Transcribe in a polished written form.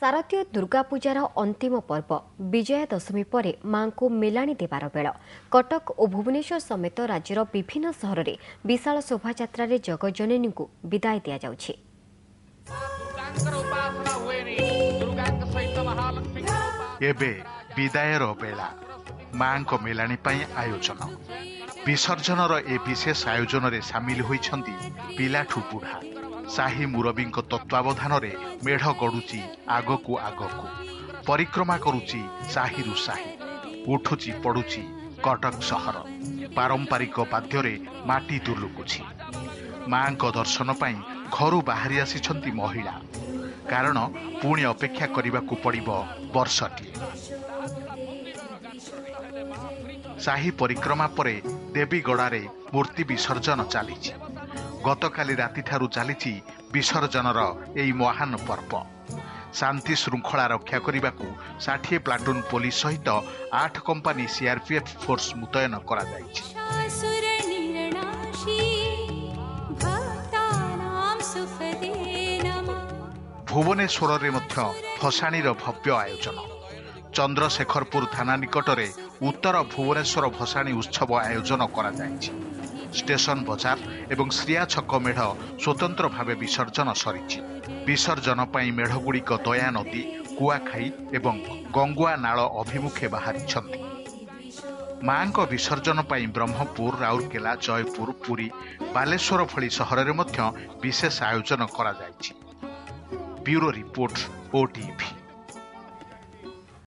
शारदीय दुर्गा पूजार अंतिम पर्व विजया दशमी पर मां को मेलाणी देवार बेल कटक और भुवनेश्वर समेत राज्यर विभिन्न सहर में विशाल शोभायात्रा जगज्जननी को विदाय दि जाउछि। एबे विदायर बेला मां को मेलाणी पई आयोजन विसर्जनर ए विशेष आयोजन रे सामिल होइछंती पिलाठू बुढ़ा साही मुरबी तत्वावधान मेढ़ गड़ुची आगकू आगकू परिक्रमा करुची साहिरु साही उठुची पड़ुची कटक सहर पारंपरिक बाद्य माटी दुर्लुकुची मां को दर्शन पाई घरू बाहरी आसिछंती महिला कारण पुणी अपेक्षा करने पड़िबो वर्षटी। साही परिक्रमा परे देवीगड़ारे मूर्ति विसर्जन चली गतकाली राति ठारू चली विसर्जनर एई महान पर्व शांति श्रृंखला रक्षा करने को 60 प्लाटून पुलिस सहित 8 कंपानी सीआरपीएफ फोर्स मुतयन करा जायछि। भुवनेश्वर रे मध्य भसाणीर भव्य आयोजन चंद्रशेखरपुर थाना निकटरे उत्तर भुवनेश्वर भसाणी उत्सव आयोजन करा जायछि। स्टेशन बजार एवं श्रिया छक मेढ़ स्वतंत्र भावे विसर्जन सरी विसर्जन पाई मेढ़गुड़िक दया नदी कुआखाई एवं गंगुआ नाल अभिमुखे बाहरी मां को विसर्जन पाई ब्रह्मपुर राउरकेला जयपुर पुरी बालेश्वर भली सहर में विशेष आयोजन करा जायछि। Bureau report OTV।